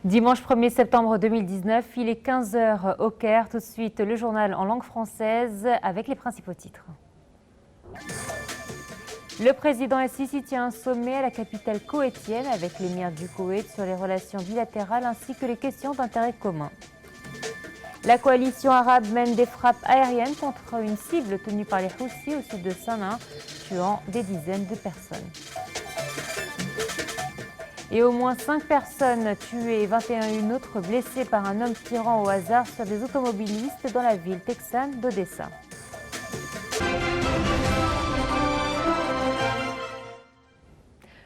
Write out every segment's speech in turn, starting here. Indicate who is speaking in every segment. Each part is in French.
Speaker 1: Dimanche 1er septembre 2019, il est 15 h au Caire. Tout de suite, le journal en langue française avec les principaux titres. Le président El-Sisi tient un sommet à la capitale koweïtienne avec l'émir du Koweït sur les relations bilatérales ainsi que les questions d'intérêt commun. La coalition arabe mène des frappes aériennes contre une cible tenue par les Houthis au sud de Sanaa, tuant des dizaines de personnes. Et au moins 5 personnes tuées et 21 autres blessées par un homme tirant au hasard sur des automobilistes dans la ville texane d'Odessa.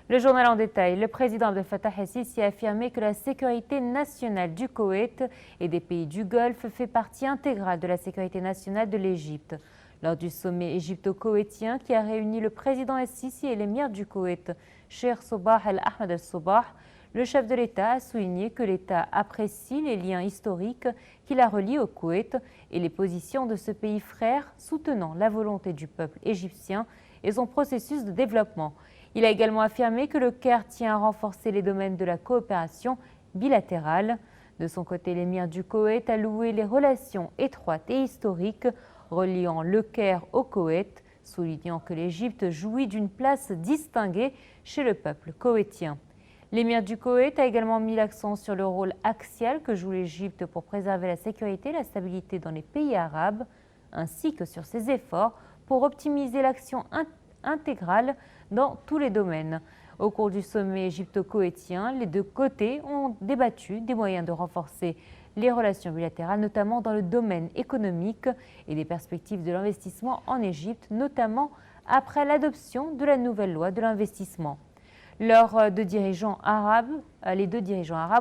Speaker 1: Le journal en détail. Le président Abdel Fattah el-Sisi a affirmé que la sécurité nationale du Koweït et des pays du Golfe fait partie intégrale de la sécurité nationale de l'Égypte. Lors du sommet égypto-koweïtien qui a réuni le président el-Sisi et l'émir du Koweït, Cheikh Sabah el-Ahmed el-Sabah, le chef de l'État a souligné que l'État apprécie les liens historiques qui la relient au Koweït et les positions de ce pays frère soutenant la volonté du peuple égyptien et son processus de développement. Il a également affirmé que le Caire tient à renforcer les domaines de la coopération bilatérale. De son côté, l'émir du Koweït a loué les relations étroites et historiques reliant le Caire au Koweït, soulignant que l'Égypte jouit d'une place distinguée chez le peuple koweïtien. L'émir du Koweït a également mis l'accent sur le rôle axial que joue l'Égypte pour préserver la sécurité et la stabilité dans les pays arabes, ainsi que sur ses efforts pour optimiser l'action intégrale dans tous les domaines. Au cours du sommet égypto-koweïtien, les deux côtés ont débattu des moyens de renforcer les relations bilatérales, notamment dans le domaine économique et des perspectives de l'investissement en Égypte, notamment après l'adoption de la nouvelle loi de l'investissement. Les deux dirigeants arabes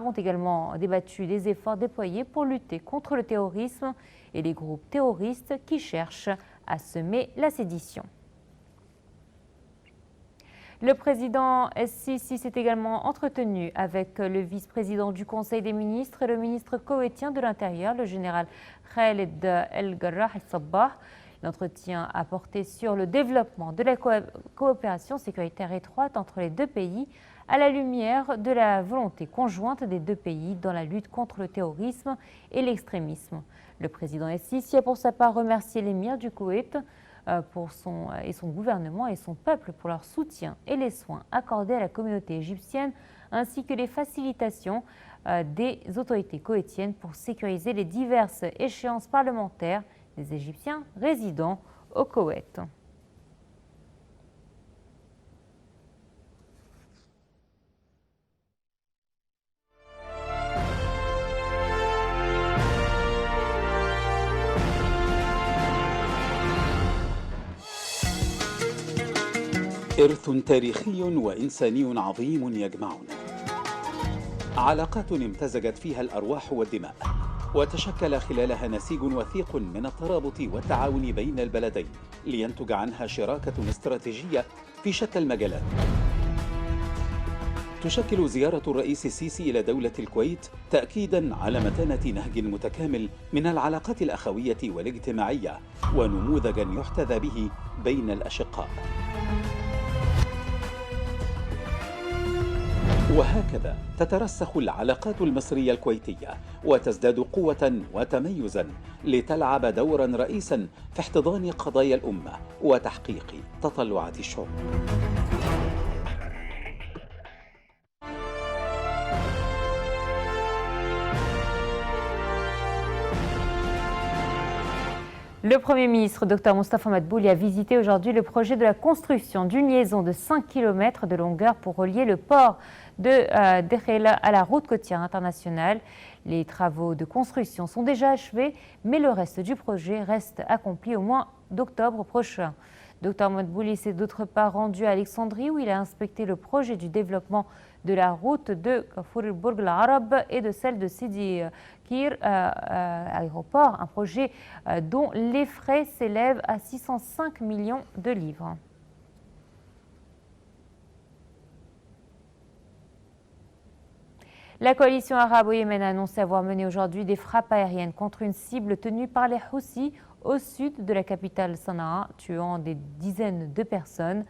Speaker 1: ont également débattu des efforts déployés pour lutter contre le terrorisme et les groupes terroristes qui cherchent à semer la sédition. Le président El-Sisi s'est également entretenu avec le vice-président du Conseil des ministres et le ministre koweïtien de l'Intérieur, le général Khaled El-Garrah El-Sabah. L'entretien a porté sur le développement de la coopération sécuritaire étroite entre les deux pays à la lumière de la volonté conjointe des deux pays dans la lutte contre le terrorisme et l'extrémisme. Le président El-Sisi a pour sa part remercié l'émir du Koweït et son gouvernement et son peuple pour leur soutien et les soins accordés à la communauté égyptienne ainsi que les facilitations des autorités koweïtiennes pour sécuriser les diverses échéances parlementaires des Égyptiens résidant au Koweït.
Speaker 2: إرث تاريخي وإنساني عظيم يجمعنا، علاقات امتزجت فيها الأرواح والدماء وتشكل خلالها نسيج وثيق من الترابط والتعاون بين البلدين لينتج عنها شراكة استراتيجية في شتى المجالات. تشكل زيارة الرئيس السيسي إلى دولة الكويت تأكيداً على متانة نهج متكامل من العلاقات الأخوية والاجتماعية ونموذجاً يحتذى به بين الأشقاء. وهكذا تترسخ العلاقات المصرية الكويتية وتزداد قوة وتميزا لتلعب دورا رئيسا في احتضان قضايا الأمة وتحقيق تطلعات الشعوب.
Speaker 1: Le Premier ministre, Dr Moustapha Madbouli, a visité aujourd'hui le projet de la construction d'une liaison de 5 km de longueur pour relier le port de Dekhela à la route côtière internationale. Les travaux de construction sont déjà achevés, mais le reste du projet reste accompli au mois d'octobre prochain. Dr Madbouli s'est d'autre part rendu à Alexandrie où il a inspecté le projet du développement de la route de Kafur-Bourg al-Arab et de celle de Sidi Kir aéroport, un projet dont les frais s'élèvent à 605 millions de livres. La coalition arabe au Yémen a annoncé avoir mené aujourd'hui des frappes aériennes contre une cible tenue par les Houthis au sud de la capitale Sanaa, tuant des dizaines de personnes.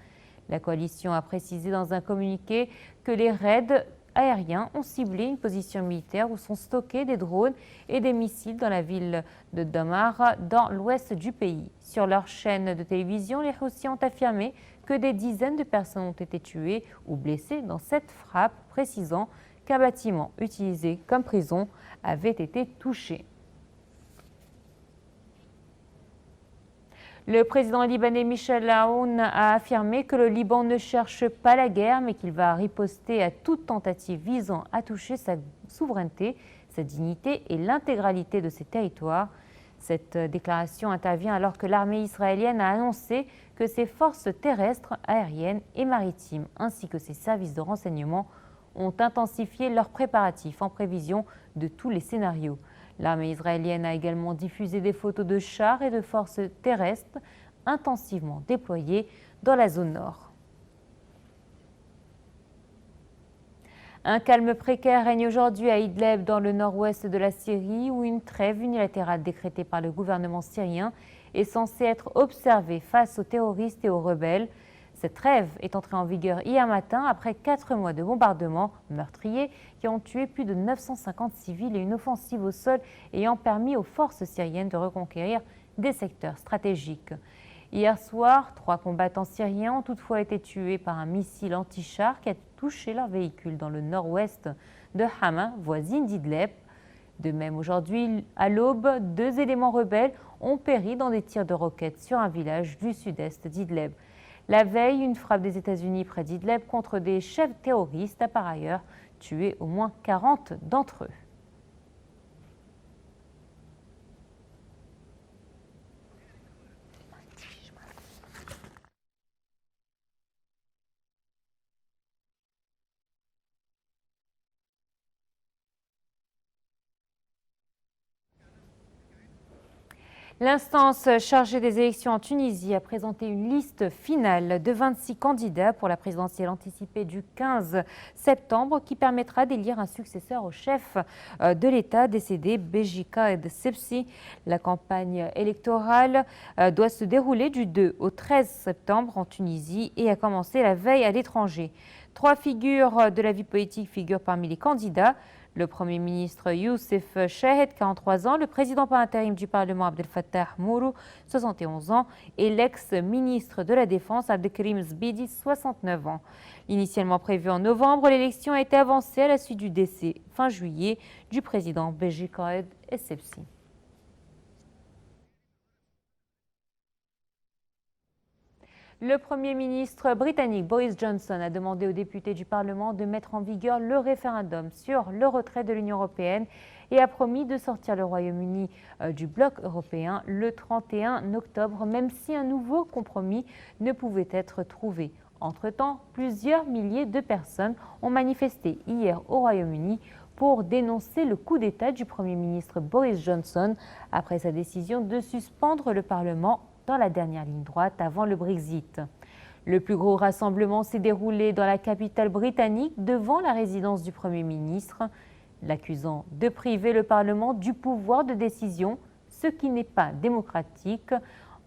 Speaker 1: La coalition a précisé dans un communiqué que les raids aériens ont ciblé une position militaire où sont stockés des drones et des missiles dans la ville de Damar, dans l'ouest du pays. Sur leur chaîne de télévision, les Houthis ont affirmé que des dizaines de personnes ont été tuées ou blessées dans cette frappe, précisant qu'un bâtiment utilisé comme prison avait été touché. Le président libanais Michel Aoun a affirmé que le Liban ne cherche pas la guerre, mais qu'il va riposter à toute tentative visant à toucher sa souveraineté, sa dignité et l'intégralité de ses territoires. Cette déclaration intervient alors que l'armée israélienne a annoncé que ses forces terrestres, aériennes et maritimes, ainsi que ses services de renseignement, ont intensifié leurs préparatifs en prévision de tous les scénarios. L'armée israélienne a également diffusé des photos de chars et de forces terrestres intensivement déployées dans la zone nord. Un calme précaire règne aujourd'hui à Idlib, dans le nord-ouest de la Syrie, où une trêve unilatérale décrétée par le gouvernement syrien est censée être observée face aux terroristes et aux rebelles. Cette trêve est entrée en vigueur hier matin après 4 mois de bombardements meurtriers qui ont tué plus de 950 civils et une offensive au sol ayant permis aux forces syriennes de reconquérir des secteurs stratégiques. Hier soir, 3 combattants syriens ont toutefois été tués par un missile anti-char qui a touché leur véhicule dans le nord-ouest de Hama, voisine d'Idlib. De même, aujourd'hui, à l'aube, 2 éléments rebelles ont péri dans des tirs de roquettes sur un village du sud-est d'Idlib. La veille, une frappe des États-Unis près d'Idlib contre des chefs terroristes a par ailleurs tué au moins 40 d'entre eux. L'instance chargée des élections en Tunisie a présenté une liste finale de 26 candidats pour la présidentielle anticipée du 15 septembre qui permettra d'élire un successeur au chef de l'État décédé, Beji Caid Essebsi. La campagne électorale doit se dérouler du 2 au 13 septembre en Tunisie et a commencé la veille à l'étranger. 3 figures de la vie politique figurent parmi les candidats. Le Premier ministre Youssef Chahed, 43 ans, le président par intérim du Parlement Abdel Fattah Mourou, 71 ans, et l'ex-ministre de la Défense Abdelkrim Zbidi, 69 ans. Initialement prévue en novembre, l'élection a été avancée à la suite du décès, fin juillet, du président Beji Caid Essebsi. Le Premier ministre britannique Boris Johnson a demandé aux députés du Parlement de mettre en vigueur le référendum sur le retrait de l'Union européenne et a promis de sortir le Royaume-Uni du bloc européen le 31 octobre, même si un nouveau compromis ne pouvait être trouvé. Entre-temps, plusieurs milliers de personnes ont manifesté hier au Royaume-Uni pour dénoncer le coup d'État du Premier ministre Boris Johnson après sa décision de suspendre le Parlement dans la dernière ligne droite avant le Brexit. Le plus gros rassemblement s'est déroulé dans la capitale britannique devant la résidence du Premier ministre, l'accusant de priver le Parlement du pouvoir de décision, ce qui n'est pas démocratique.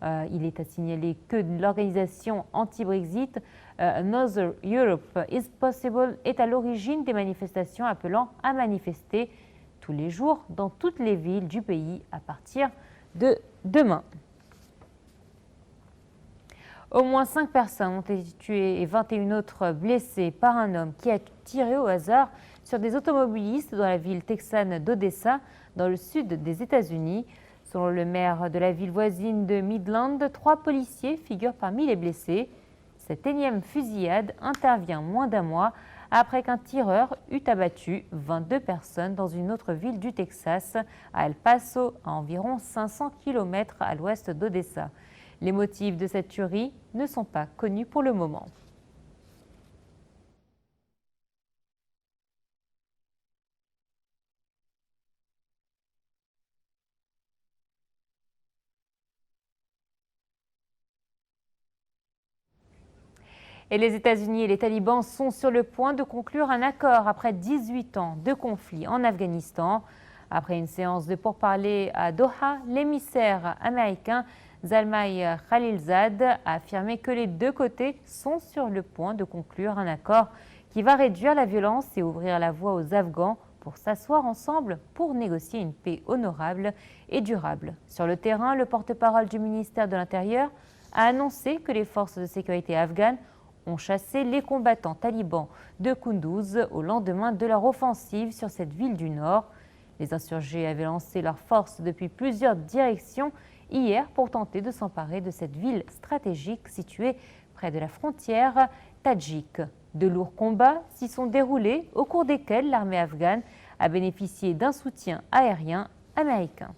Speaker 1: Il est à signaler que l'organisation anti-Brexit Another Europe is Possible est à l'origine des manifestations appelant à manifester tous les jours dans toutes les villes du pays à partir de demain. Au moins 5 personnes ont été tuées et 21 autres blessées par un homme qui a tiré au hasard sur des automobilistes dans la ville texane d'Odessa, dans le sud des États-Unis. Selon le maire de la ville voisine de Midland, 3 policiers figurent parmi les blessés. Cette énième fusillade intervient moins d'un mois après qu'un tireur eut abattu 22 personnes dans une autre ville du Texas, à El Paso, à environ 500 km à l'ouest d'Odessa. Les motifs de cette tuerie ne sont pas connus pour le moment. Et les États-Unis et les talibans sont sur le point de conclure un accord après 18 ans de conflit en Afghanistan. Après une séance de pourparlers à Doha, l'émissaire américain Zalmay Khalilzad a affirmé que les deux côtés sont sur le point de conclure un accord qui va réduire la violence et ouvrir la voie aux Afghans pour s'asseoir ensemble pour négocier une paix honorable et durable. Sur le terrain, le porte-parole du ministère de l'Intérieur a annoncé que les forces de sécurité afghanes ont chassé les combattants talibans de Kunduz au lendemain de leur offensive sur cette ville du Nord. Les insurgés avaient lancé leurs forces depuis plusieurs directions hier pour tenter de s'emparer de cette ville stratégique située près de la frontière tadjike. De lourds combats s'y sont déroulés au cours desquels l'armée afghane a bénéficié d'un soutien aérien américain.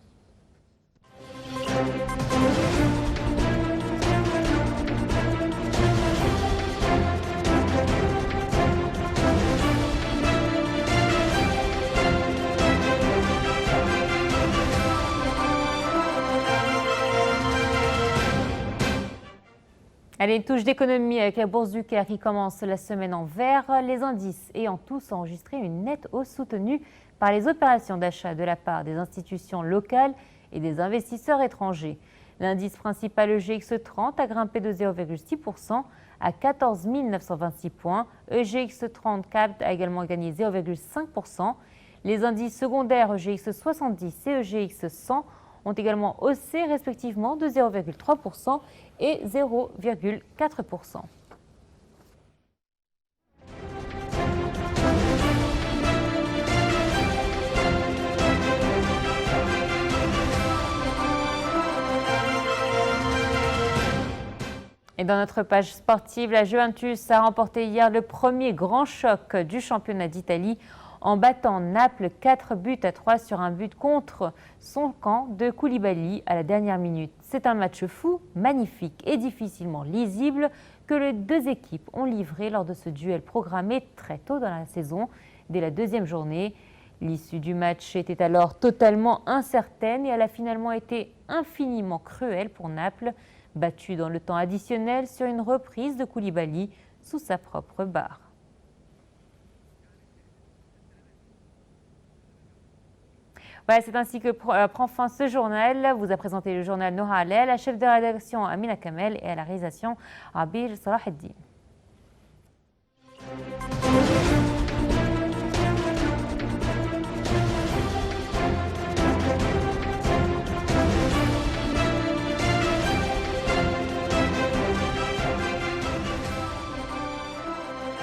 Speaker 1: Allez, une touche d'économie avec la bourse du Caire qui commence la semaine en vert. Les indices ayant tous enregistré une nette hausse soutenue par les opérations d'achat de la part des institutions locales et des investisseurs étrangers. L'indice principal EGX30 a grimpé de 0,6% à 14 926 points. EGX30 Cap a également gagné 0,5%. Les indices secondaires EGX70 et EGX100 ont également haussé respectivement de 0,3% et 0,4%. Et dans notre page sportive, la Juventus a remporté hier le premier grand choc du championnat d'Italie en battant Naples 4-3 sur un but contre son camp de Koulibaly à la dernière minute. C'est un match fou, magnifique et difficilement lisible que les deux équipes ont livré lors de ce duel programmé très tôt dans la saison, dès la deuxième journée. L'issue du match était alors totalement incertaine et elle a finalement été infiniment cruelle pour Naples, battu dans le temps additionnel sur une reprise de Koulibaly sous sa propre barre. Voilà, c'est ainsi que prend fin ce journal. Vous a présenté le journal Noura Alel, la chef de rédaction Amina Kamel et à la réalisation Abir Salaheddine.